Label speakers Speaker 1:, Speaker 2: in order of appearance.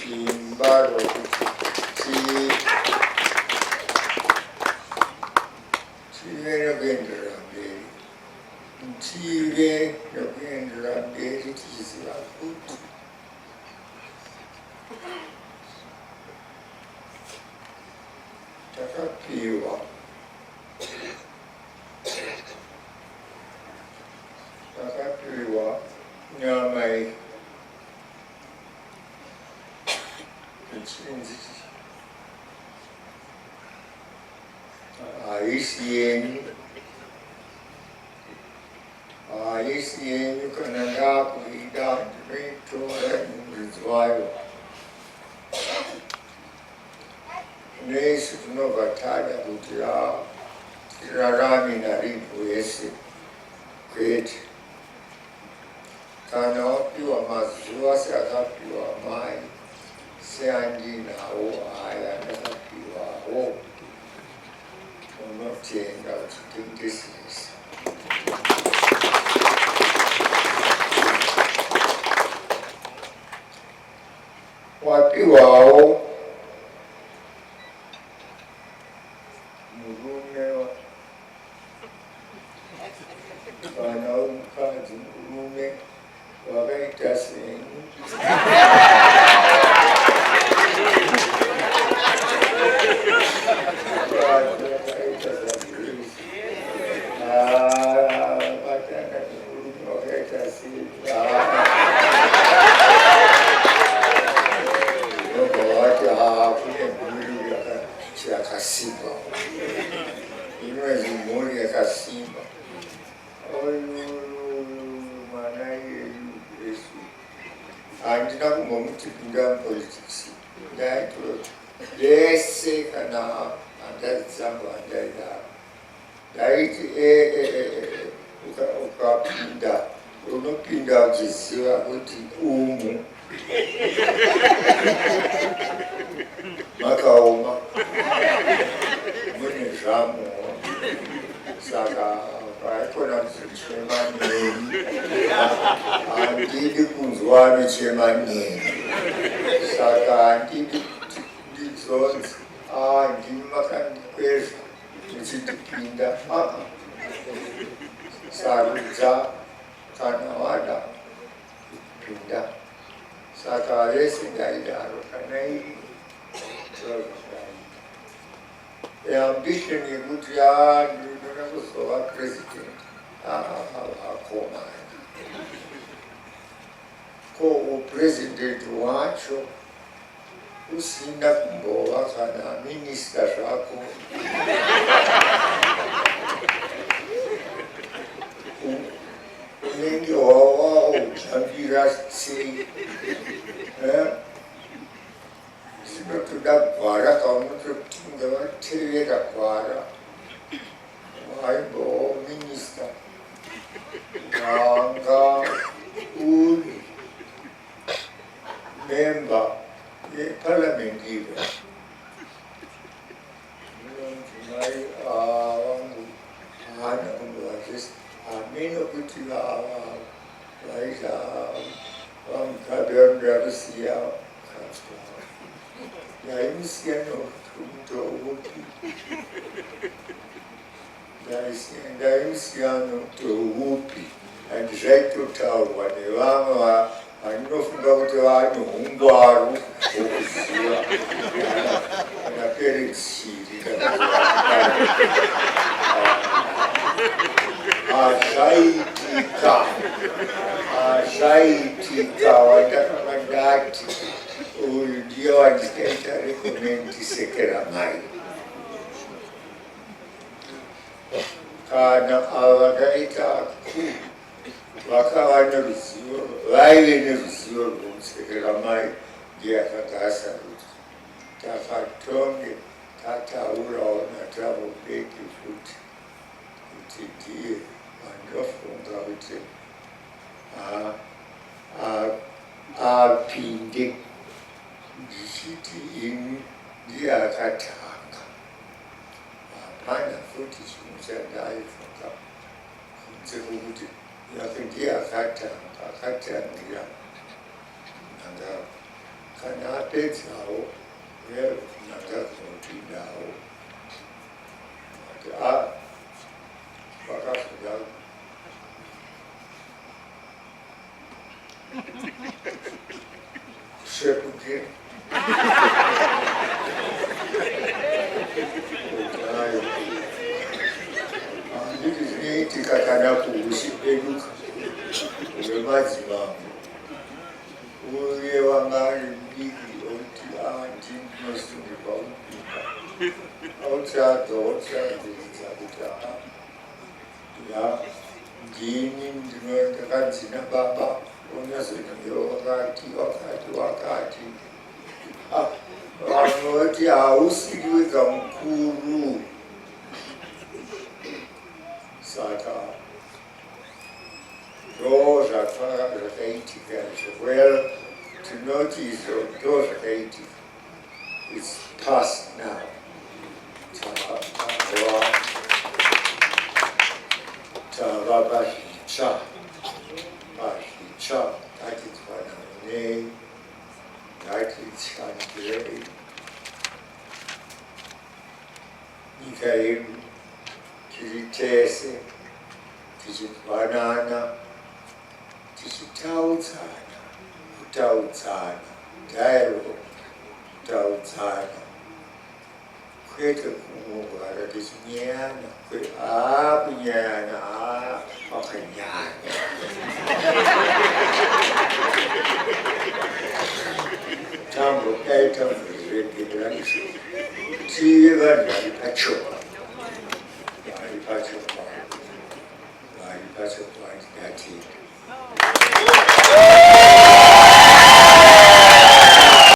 Speaker 1: Zimbabwe chive nokuenderera mberi, chive nokuenderera mberi tichiziva kuti takapiwa nyama iyi ichinzi haisi yenyu kana ndakuida ndinoitora muridzi wayo. Nesu tinobva tada kuti tirarame naripo yese kwete. Kana wapiwa mazuva seakapiwa mai, seandinawo aya ndakapiwawo, unotenga uchitengesesa. Wapiwawo murume kana mukadzi murume wakaita senyu wakaita sagrisi vatanga nemurume wakaita senyu nobva vati kune mhuri yakasimba, inonzi mhuri yakasimba. Mwana yeyu Yesu handina kumbomuti pinda mupolitics, ndaitoti yese kana handazi dzangu handaidaro ndaiti ukapinda unopinda uchiziva kuti umu makaoma mune zvamuwo. Saka vaikona kuzochema neni, handidi kunzwa nochema neni. Saka handidi kuti ndizonzi ndimi makandikwezva muchindipinda. Sarudza kana wada kupinda. Saka vese ndaidaro kana iri ambition yekuti ndinoda kuzova president hakomani. Ko upresident wacho usina kumbova kana minista zvako unenge wawajambira sei? Zvinotoda gwara kaunototinga vatevera gwara. Waimbowo minista wanga uri member yeparliament ivo. Inonzi mai vangu hana kumbovazvese hameno kuti vaita vamugabe vanoda kusiya ndaimusiya notoupi, ndaimusiya notoupi, handizvaitotaurwa nevamwe vandinofunga kuti vane hungwaru hwokuziva kana perechiri hazvaitika wandakanga ndati uyu ndiye wandikaita rekomendi sekeramai. Kana ava vakaita ku vakava neruzivo, vaive neruzivo rwomusekeramai ndiye akanga asarudza. Takatonge tataurawo natavo beki futi kuti ndiye vandofunga kuti apinde ndichiti ini ndiye akatanga. Hapana futi chinhu chandaifunga kunze kwokuti yake ndiye akatangira nhandare. kana apedzawo nyanga dzinopindawo kuti vakafunda kusvepukira handiti zvinoitika kana kuhusipeduka hwemadzimambo uye wanga mudiki oti ndinosundirwa kupinda autsadzodzadza kuti ndini ndakanzina baba unazonenge wakati vanoti hausiri wega mukuru saka ndo zvakaitika izvo. Well, tinoti izvo ndo zvakaitika. It's past now. Tava pazvitsva ngatidzwananei, ngatitshandirei nyika yedu tiri tese tichidwanana kutaudzana dialogue, kutaudzana kwete kungogara tichinyeyana kunyeyana wakanyanya tambodaita muzviregerera izvo tive vanhu vari pachokwa ndingatini.